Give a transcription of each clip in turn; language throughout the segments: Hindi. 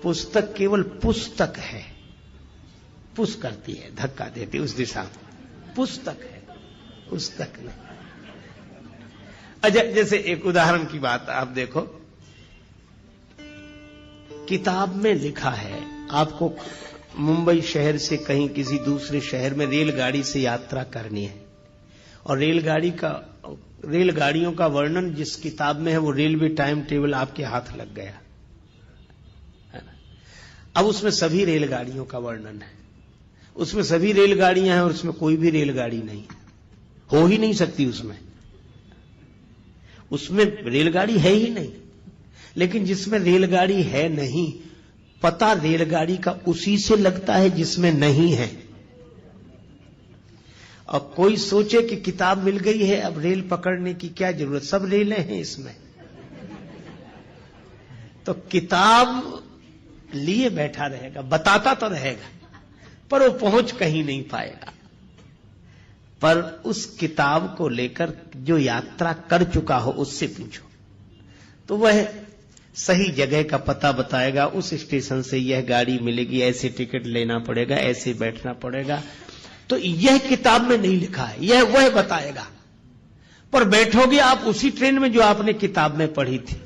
पुस्तक केवल पुस्तक है, पुस करती है, धक्का देती उस दिशा में, पुस्तक है, पुस्तक नहीं। अच्छा, जैसे एक उदाहरण की बात आप देखो, किताब में लिखा है आपको मुंबई शहर से कहीं किसी दूसरे शहर में रेलगाड़ी से यात्रा करनी है, और रेलगाड़ियों का वर्णन जिस किताब में है वो रेलवे टाइम टेबल आपके हाथ लग गया है ना। अब उसमें सभी रेलगाड़ियों का वर्णन है, उसमें सभी रेलगाड़ियां हैं और उसमें कोई भी रेलगाड़ी नहीं, हो ही नहीं सकती उसमें रेलगाड़ी है ही नहीं। लेकिन जिसमें रेलगाड़ी है नहीं, पता रेलगाड़ी का उसी से लगता है जिसमें नहीं है। अब कोई सोचे कि किताब मिल गई है, अब रेल पकड़ने की क्या जरूरत, सब रेलें हैं इसमें। तो किताब लिए बैठा रहेगा, बताता तो रहेगा, पर वो पहुंच कहीं नहीं पाएगा। पर उस किताब को लेकर जो यात्रा कर चुका हो उससे पूछो, तो वह सही जगह का पता बताएगा। उस स्टेशन से यह गाड़ी मिलेगी, ऐसे टिकट लेना पड़ेगा, ऐसे बैठना पड़ेगा। तो यह किताब में नहीं लिखा है, यह वह बताएगा। पर बैठोगे आप उसी ट्रेन में जो आपने किताब में पढ़ी थी।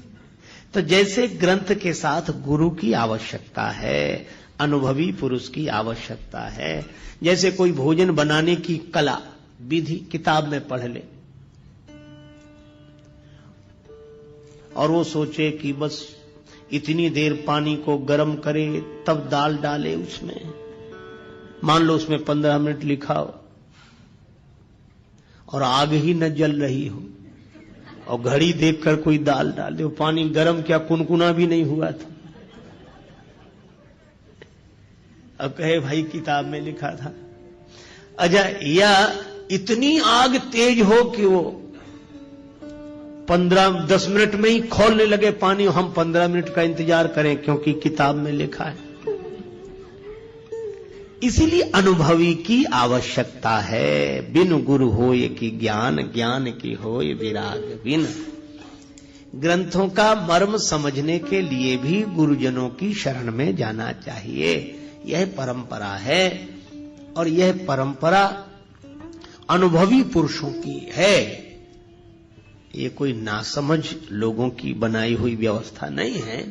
तो जैसे ग्रंथ के साथ गुरु की आवश्यकता है, अनुभवी पुरुष की आवश्यकता है। जैसे कोई भोजन बनाने की कला विधि किताब में पढ़ ले और वो सोचे कि बस इतनी देर पानी को गर्म करे तब दाल डाले उसमें, मान लो उसमें 15 मिनट लिखा हो और आग ही न जल रही हो और घड़ी देखकर कोई दाल डाल दे, पानी गर्म क्या कुनकुना भी नहीं हुआ था। अब कहे भाई किताब में लिखा था। अच्छा, या इतनी आग तेज हो कि वो 15-10 मिनट में ही खौलने लगे पानी, हम 15 मिनट का इंतजार करें क्योंकि किताब में लिखा है। इसीलिए अनुभवी की आवश्यकता है। बिन गुरु होय कि ज्ञान, ज्ञान की होय विराग बिन। ग्रंथों का मर्म समझने के लिए भी गुरुजनों की शरण में जाना चाहिए। यह परंपरा है और यह परंपरा अनुभवी पुरुषों की है। ये कोई नासमझ लोगों की बनाई हुई व्यवस्था नहीं है।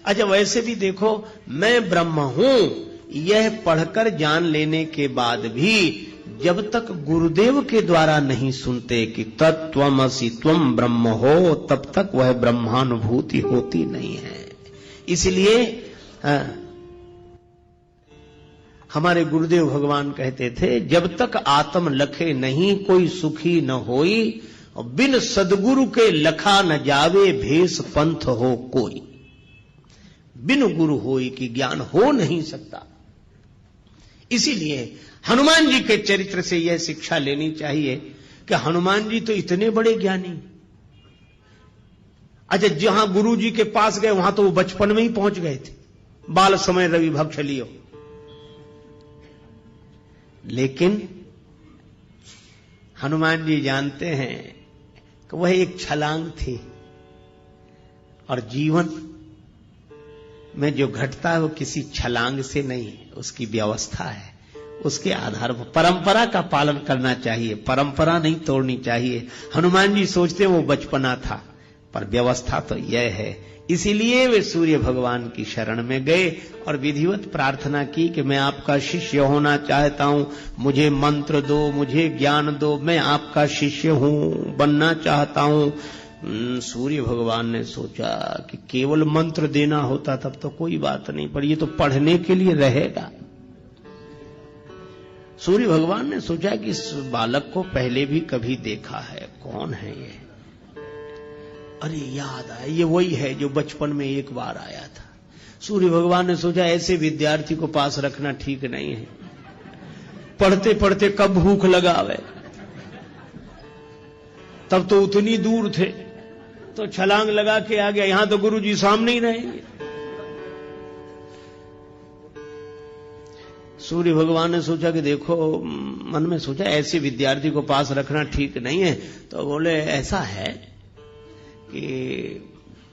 अच्छा, वैसे भी देखो, मैं ब्रह्म हूं यह पढ़कर जान लेने के बाद भी जब तक गुरुदेव के द्वारा नहीं सुनते कि तत्त्वमसि त्वं ब्रह्म हो, तब तक वह ब्रह्मानुभूति होती नहीं है। इसलिए हमारे गुरुदेव भगवान कहते थे, जब तक आत्म लखे नहीं कोई सुखी न होई, और बिन सदगुरु के लखा न जावे भेष पंथ हो कोई। बिन गुरु होई कि ज्ञान हो नहीं सकता। इसीलिए हनुमान जी के चरित्र से यह शिक्षा लेनी चाहिए कि हनुमान जी तो इतने बड़े ज्ञानी। अच्छा, जहां गुरु जी के पास गए वहां तो वो बचपन में ही पहुंच गए थे, बाल समय रवि भक्ष लियो। लेकिन हनुमान जी जानते हैं कि वह एक छलांग थी और जीवन में जो घटता है वो किसी छलांग से नहीं, उसकी व्यवस्था है। उसके आधार पर परंपरा का पालन करना चाहिए, परंपरा नहीं तोड़नी चाहिए। हनुमान जी सोचते वो बचपना था, पर व्यवस्था तो यह है। इसीलिए वे सूर्य भगवान की शरण में गए और विधिवत प्रार्थना की कि मैं आपका शिष्य होना चाहता हूं, मुझे मंत्र दो, मुझे ज्ञान दो, मैं आपका शिष्य हूं, बनना चाहता हूं। सूर्य भगवान ने सोचा कि केवल मंत्र देना होता तब तो कोई बात नहीं, पर ये तो पढ़ने के लिए रहेगा। सूर्य भगवान ने सोचा कि इस बालक को पहले भी कभी देखा है, कौन है ये? अरे याद आया, ये वही है जो बचपन में एक बार आया था। सूर्य भगवान ने सोचा ऐसे विद्यार्थी को पास रखना ठीक नहीं है, पढ़ते पढ़ते कब भूख लगावे। तब तो उतनी दूर थे, तो छलांग लगा के आ गया। यहां तो गुरु जी सामने ही रहेंगे। सूर्य भगवान ने सोचा कि देखो, मन में सोचा ऐसे विद्यार्थी को पास रखना ठीक नहीं है। तो बोले ऐसा है कि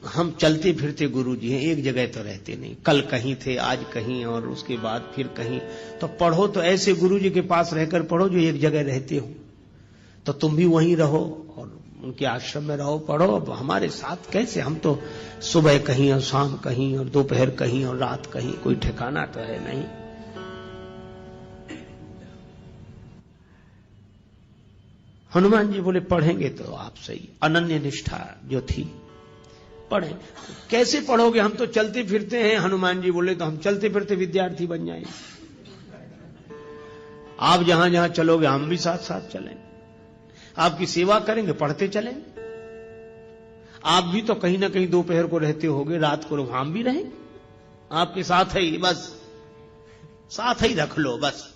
हम चलते फिरते गुरु जी हैं, एक जगह तो रहते नहीं। कल कहीं थे, आज कहीं, और उसके बाद फिर कहीं। तो पढ़ो तो ऐसे गुरु जी के पास रहकर पढ़ो जो एक जगह रहते हो। तो तुम भी वहीं रहो और उनके आश्रम में रहो, पढ़ो। अब हमारे साथ कैसे? हम तो सुबह कहीं और शाम कहीं और दोपहर कहीं और रात कहीं, कोई ठिकाना तो है नहीं। हनुमान जी बोले पढ़ेंगे तो आप सही। अनन्य निष्ठा जो थी, पढ़े। कैसे पढ़ोगे? हम तो चलते फिरते हैं। हनुमान जी बोले तो हम चलते फिरते विद्यार्थी बन जाएंगे। आप जहां जहां चलोगे हम भी साथ साथ चलेंगे। आपकी सेवा करेंगे, पढ़ते चलेंगे। आप भी तो कहीं ना कहीं दोपहर को रहते होगे, रात को हम भी रहेंगे आपके साथ ही, बस साथ ही रख लो बस।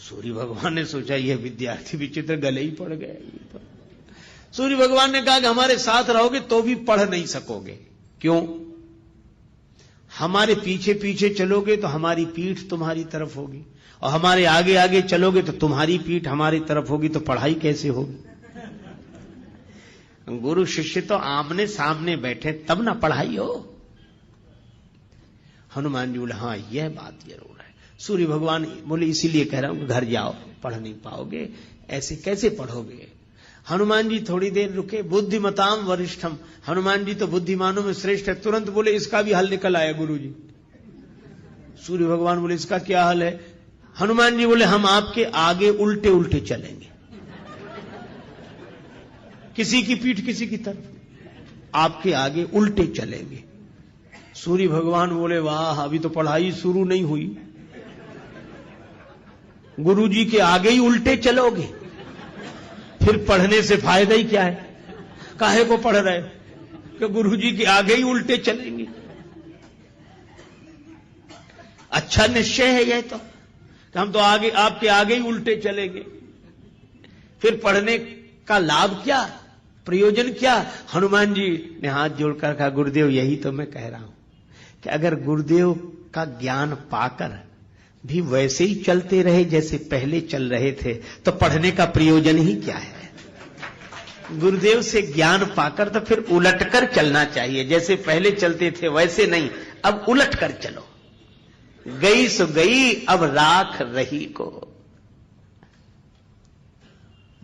सूर्य भगवान ने सोचा यह विद्यार्थी विचित्र, गले ही पड़ गए। तो सूर्य भगवान ने कहा कि हमारे साथ रहोगे तो भी पढ़ नहीं सकोगे। क्यों? हमारे पीछे पीछे चलोगे तो हमारी पीठ तुम्हारी तरफ होगी, और हमारे आगे आगे चलोगे तो तुम्हारी पीठ हमारी तरफ होगी, तो पढ़ाई कैसे होगी? गुरु शिष्य तो आमने सामने बैठे तब ना पढ़ाई हो। हनुमान जी बोले हाँ यह बात जरूर है। सूर्य भगवान बोले इसीलिए कह रहा हूं घर जाओ, पढ़ नहीं पाओगे, ऐसे कैसे पढ़ोगे? हनुमान जी थोड़ी देर रुके। बुद्धिमताम वरिष्ठम, हनुमान जी तो बुद्धिमानों में श्रेष्ठ है। तुरंत बोले इसका भी हल निकल आया गुरु जी। सूर्य भगवान बोले इसका क्या हल है? हनुमान जी बोले हम आपके आगे उल्टे उल्टे चलेंगे, किसी की पीठ किसी की तरफ, आपके आगे उल्टे चलेंगे। सूर्य भगवान बोले वाह, अभी तो पढ़ाई शुरू नहीं हुई, गुरु जी के आगे ही उल्टे चलोगे, फिर पढ़ने से फायदा ही क्या है? काहे को पढ़ रहे कि गुरु जी के आगे ही उल्टे चलेंगे? अच्छा निश्चय है यह, तो हम तो आगे आपके आगे ही उल्टे चलेंगे, फिर पढ़ने का लाभ क्या, प्रयोजन क्या? हनुमान जी ने हाथ जोड़कर कहा गुरुदेव यही तो मैं कह रहा हूं कि अगर गुरुदेव का ज्ञान पाकर भी वैसे ही चलते रहे जैसे पहले चल रहे थे तो पढ़ने का प्रयोजन ही क्या है? गुरुदेव से ज्ञान पाकर तो फिर उलटकर चलना चाहिए, जैसे पहले चलते थे वैसे नहीं, अब उलट कर चलो। गई सो गई अब राख रही को,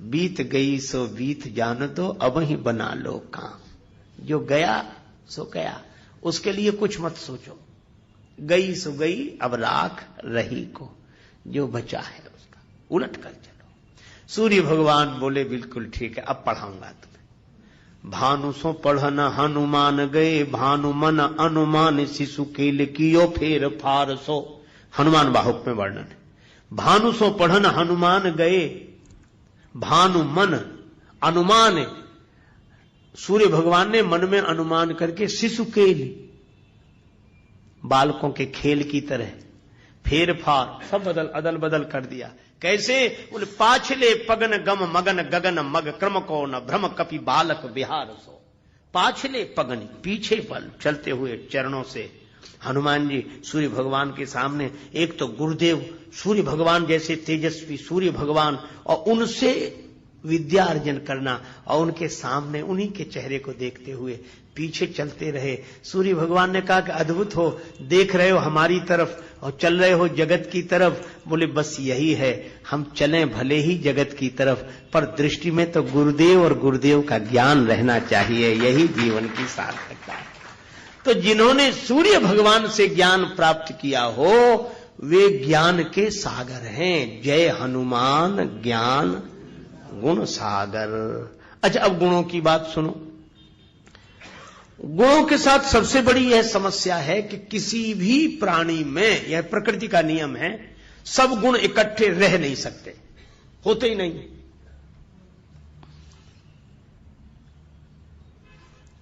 बीत गई सो बीत जान दो अब ही बना लो काम। जो गया सो गया, उसके लिए कुछ मत सोचो। गई सो गई अब राख रही को, जो बचा है उसका उलट कर चलो। सूर्य भगवान बोले बिल्कुल ठीक है, अब पढ़ाऊंगा तुम्हें। भानु सो पढ़न हनुमान गए, भानु मन अनुमान शिशु केल कियो फेर फार सो। हनुमान बाहुक में वर्णन है। भानु सो पढ़न हनुमान गए, भानु मन अनुमान, सूर्य भगवान ने मन में अनुमान करके शिशु केल, बालकों के खेल की तरह फेर फार सब बदल अदल बदल कर दिया। कैसे? बोले पाछले पगन गम मगन गगन मग क्रम को न भ्रम कपि बालक बिहार सो। पाछले पगन, पीछे पल चलते हुए चरणों से हनुमान जी सूर्य भगवान के सामने, एक तो गुरुदेव सूर्य भगवान जैसे तेजस्वी सूर्य भगवान, और उनसे विद्या अर्जन करना, और उनके सामने उन्हीं के चेहरे को देखते हुए पीछे चलते रहे। सूर्य भगवान ने कहा कि अद्भुत हो, देख रहे हो हमारी तरफ और चल रहे हो जगत की तरफ। बोले बस यही है, हम चलें भले ही जगत की तरफ, पर दृष्टि में तो गुरुदेव और गुरुदेव का ज्ञान रहना चाहिए, यही जीवन की सार्थकता है। तो जिन्होंने सूर्य भगवान से ज्ञान प्राप्त किया हो वे ज्ञान के सागर हैं। जय हनुमान ज्ञान गुण सागर। अच्छा अब गुणों की बात सुनो। गुणों के साथ सबसे बड़ी यह समस्या है कि किसी भी प्राणी में, यह प्रकृति का नियम है, सब गुण इकट्ठे रह नहीं सकते, होते ही नहीं।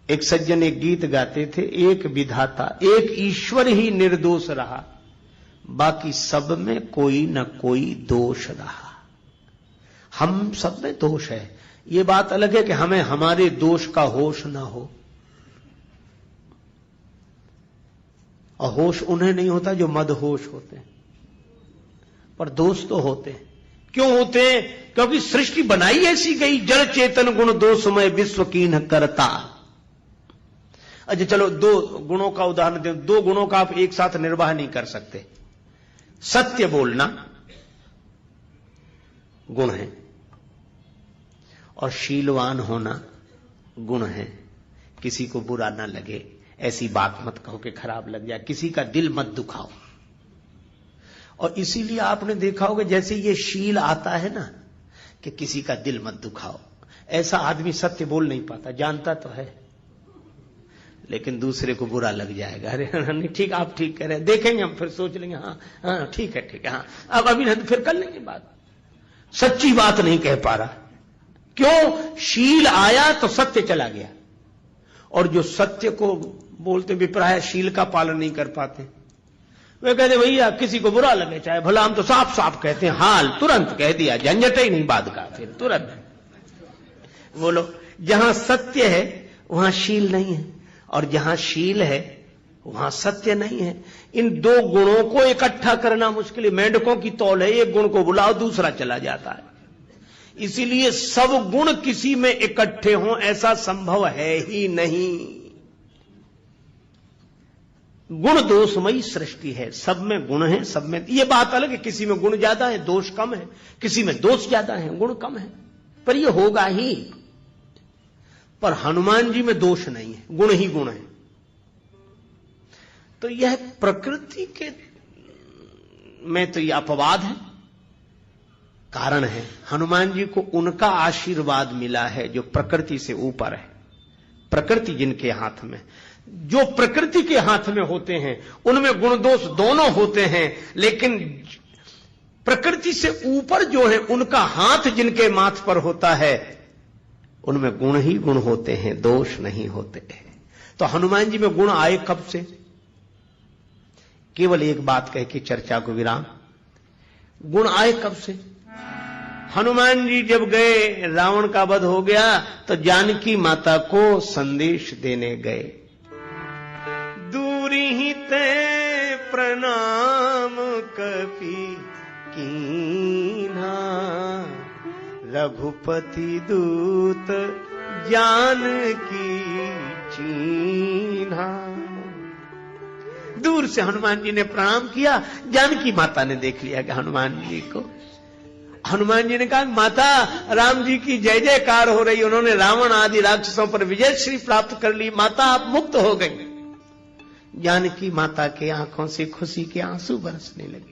एक सज्जन एक गीत गाते थे, एक विधाता एक ईश्वर ही निर्दोष रहा, बाकी सब में कोई न कोई दोष रहा। हम सब में दोष है, ये बात अलग है कि हमें हमारे दोष का होश न हो, और होश उन्हें नहीं होता जो मदहोश होते हैं, पर दोष तो होते हैं। क्यों होते हैं? क्योंकि सृष्टि बनाई ऐसी गई, जड़ चेतन गुण दोषमय विश्व कीन्ह करता। अच्छा चलो 2 गुणों का उदाहरण दे, 2 गुणों का आप एक साथ निर्वाह नहीं कर सकते। सत्य बोलना गुण है और शीलवान होना गुण है। किसी को बुरा ना लगे, ऐसी बात मत कहो कि खराब लग जाए, किसी का दिल मत दुखाओ। और इसीलिए आपने देखा होगा जैसे ये शील आता है ना कि किसी का दिल मत दुखाओ, ऐसा आदमी सत्य बोल नहीं पाता, जानता तो है लेकिन दूसरे को बुरा लग जाएगा। अरे नहीं ठीक, आप ठीक कह रहे हैं, देखेंगे हम फिर सोच लेंगे, हाँ हाँ ठीक है हाँ, अब अभी नहीं फिर कर लेंगे बात। सच्ची बात नहीं कह पा रहा, क्यों? शील आया तो सत्य चला गया। और जो सत्य को बोलते विप्राय शील का पालन नहीं कर पाते, वे कहते भैया किसी को बुरा लगे चाहे भला, हम तो साफ साफ कहते हैं, हाल तुरंत कह दिया, झंझट ही नहीं बात का, फिर तुरंत बोलो। जहां सत्य है वहां शील नहीं है, और जहां शील है वहां सत्य नहीं है। इन 2 गुणों को इकट्ठा करना मुश्किल है। मेंढकों की तौल है, एक गुण को बुलाओ दूसरा चला जाता है। इसीलिए सब गुण किसी में इकट्ठे हों ऐसा संभव है ही नहीं। गुण दोषमयी सृष्टि है, सब में गुण है, सब में। ये बात अलग है, किसी में गुण ज्यादा है दोष कम है, किसी में दोष ज्यादा है गुण कम है, पर यह होगा ही। पर हनुमान जी में दोष नहीं है, गुण ही गुण है। तो यह प्रकृति के में तो यह अपवाद है, कारण है। हनुमान जी को उनका आशीर्वाद मिला है जो प्रकृति से ऊपर है। प्रकृति जिनके हाथ में, जो प्रकृति के हाथ में होते हैं उनमें गुण दोष दोनों होते हैं, लेकिन प्रकृति से ऊपर जो है उनका हाथ जिनके माथ पर होता है उनमें गुण ही गुण होते हैं, दोष नहीं होते हैं। तो हनुमान जी में गुण आए कब से? केवल एक बात कह के चर्चा को विराम। गुण आए कब से? हनुमान जी जब गए, रावण का वध हो गया तो जानकी माता को संदेश देने गए। दूरी ही ते प्रणाम कपि कीन्हा, रघुपति दूत जानकी चीन्हा। दूर से हनुमान जी ने प्रणाम किया, जानकी माता ने देख लिया कि हनुमान जी को। हनुमान जी ने कहा माता राम जी की जय जयकार हो रही, उन्होंने रावण आदि राक्षसों पर विजय श्री प्राप्त कर ली, माता आप मुक्त हो गई। जानकी माता के आंखों से खुशी के आंसू बरसने लगे।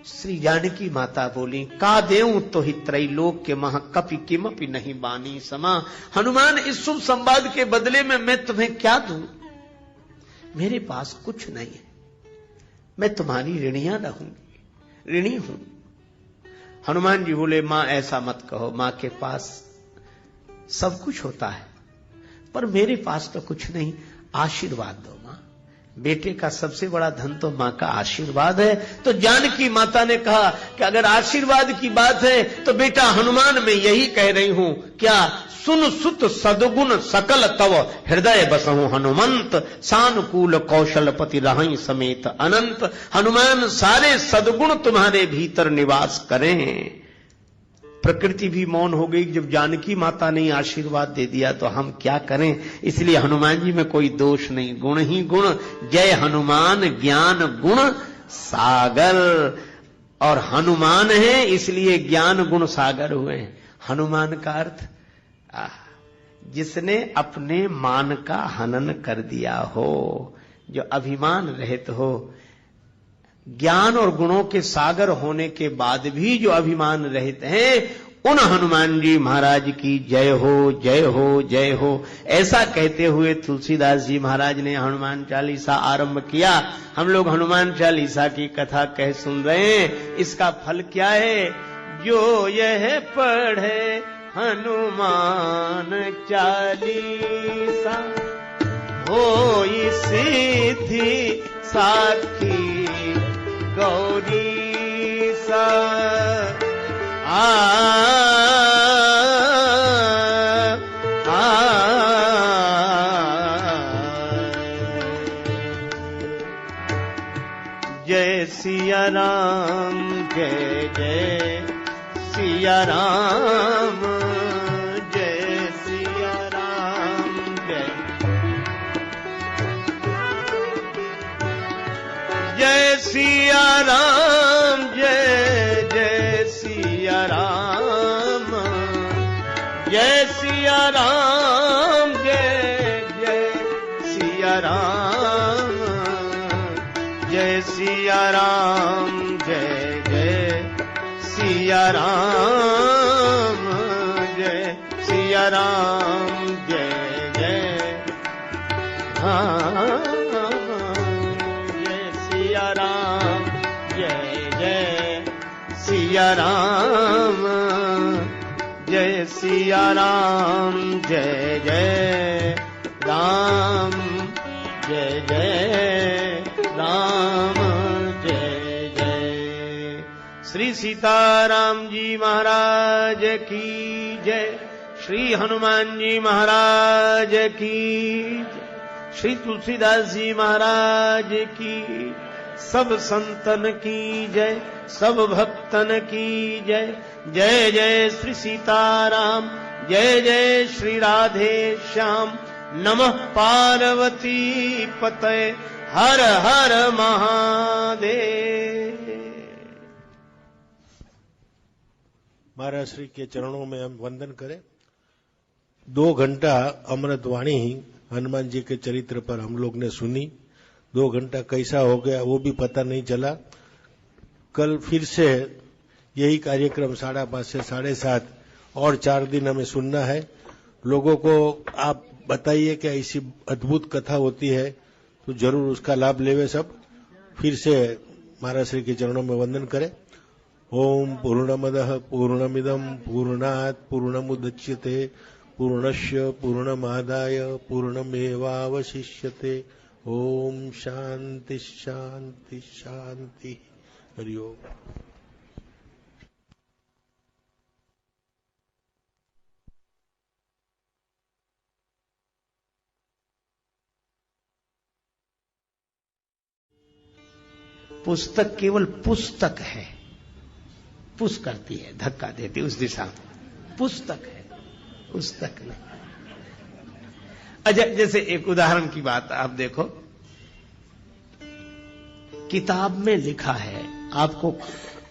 श्री जानकी माता बोली, का देऊं तो ही त्रैलोक के महा कपि किमपि नहीं बानी समा। हनुमान इस शुभ संवाद के बदले में मैं तुम्हें क्या दूं? मेरे पास कुछ नहीं है, मैं तुम्हारी ऋणिया रहूंगी, ऋणी हूं। हनुमान जी बोले मां ऐसा मत कहो, मां के पास सब कुछ होता है पर मेरे पास तो कुछ नहीं, आशीर्वाद दो मां। बेटे का सबसे बड़ा धन तो मां का आशीर्वाद है। तो जानकी माता ने कहा कि अगर आशीर्वाद की बात है तो बेटा हनुमान मैं यही कह रही हूं, क्या सुन सुत सदगुण सकल तव हृदय बसहु हनुमंत, सानुकूल कौशलपति रहई समेत अनंत। हनुमान सारे सदगुण तुम्हारे भीतर निवास करें। प्रकृति भी मौन हो गई जब जानकी माता ने आशीर्वाद दे दिया, तो हम क्या करें? इसलिए हनुमान जी में कोई दोष नहीं, गुण ही गुण। जय हनुमान ज्ञान गुण सागर, और हनुमान है इसलिए ज्ञान गुण सागर हुए हैं। हनुमान का अर्थ जिसने अपने मान का हनन कर दिया हो, जो अभिमान रहित हो। ज्ञान और गुणों के सागर होने के बाद भी जो अभिमान रहित हैं, उन हनुमान जी महाराज की जय हो, जय हो, जय हो। ऐसा कहते हुए तुलसीदास जी महाराज ने हनुमान चालीसा आरंभ किया। हम लोग हनुमान चालीसा की कथा कह सुन रहे हैं। इसका फल क्या है? जो यह पढ़े हनुमान चालीसा, होई सिद्धि साखी गौरी सा। जय सिया राम, जय जय सिया राम, जय सिया राम, जय सिया राम, जय जय सिया राम, जय सिया राम, जय जय सिया राम, जय सिया राम, जय जय सिया राम, जय सिया राम, जय जय राम, जय सिया राम, जय जय सिया राम, जय सिया राम, जय जय राम, जय जय राम, जय जय। श्री सीताराम जी महाराज की जय, श्री हनुमान जी महाराज की जय, श्री तुलसीदास जी महाराज की, सब संतन की जय, सब भक्तन की जय। जय जय श्री सीताराम, जय जय श्री राधे श्याम, नमः पार्वती पतये, हर हर महादेव। महाराज श्री के चरणों में हम वंदन करें। 2 घंटा अमृतवाणी हनुमान जी के चरित्र पर हम लोग ने सुनी। 2 घंटा कैसा हो गया वो भी पता नहीं चला। कल फिर से यही कार्यक्रम 5:30 से 7:30 और 4 दिन हमें सुनना है। लोगों को आप बताइए कि ऐसी अद्भुत कथा होती है तो जरूर उसका लाभ लेवे सब। फिर से महाराज श्री के चरणों में वंदन करें। ओम पूर्णमदः पूर्णमिदं पूर्णात् पूर्णमुदच्यते पूर्णस्य पूर्णमादाय पूर्णमेवावशिष्यते। ओम शांति शांति शांति। हरि ओम। पुस्तक केवल पुस्तक है, पुश करती है, धक्का देती उस दिशा में। पुस्तक है, पुस्तक नहीं। अच्छा, जैसे एक उदाहरण की बात आप देखो, किताब में लिखा है आपको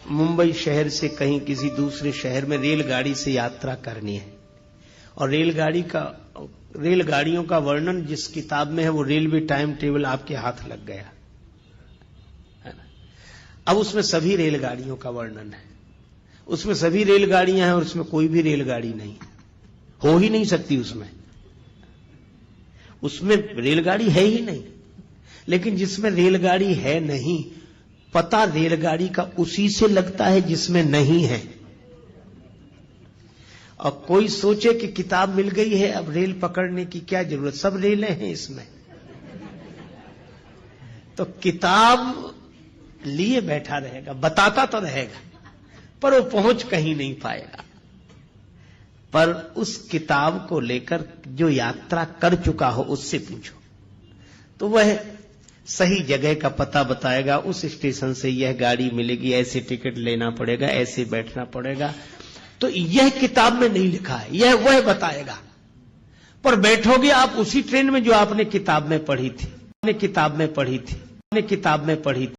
मुंबई शहर से कहीं किसी दूसरे शहर में रेलगाड़ी से यात्रा करनी है, और रेलगाड़ियों का वर्णन जिस किताब में है वो रेलवे टाइम टेबल आपके हाथ लग गया है ना। अब उसमें सभी रेलगाड़ियों का वर्णन है, उसमें सभी रेलगाड़ियां हैं और उसमें कोई भी रेलगाड़ी नहीं, हो ही नहीं सकती उसमें रेलगाड़ी है ही नहीं। लेकिन जिसमें रेलगाड़ी है नहीं, पता रेलगाड़ी का उसी से लगता है जिसमें नहीं है। और कोई सोचे कि किताब मिल गई है, अब रेल पकड़ने की क्या जरूरत, सब रेलें हैं इसमें। तो किताब लिए बैठा रहेगा, बताता तो रहेगा, पर वो पहुंच कहीं नहीं पाएगा। पर उस किताब को लेकर जो यात्रा कर चुका हो उससे पूछो तो वह सही जगह का पता बताएगा। उस स्टेशन से यह गाड़ी मिलेगी, ऐसे टिकट लेना पड़ेगा, ऐसे बैठना पड़ेगा। तो यह किताब में नहीं लिखा है, यह वह बताएगा। पर बैठोगे आप उसी ट्रेन में जो आपने किताब में पढ़ी थी,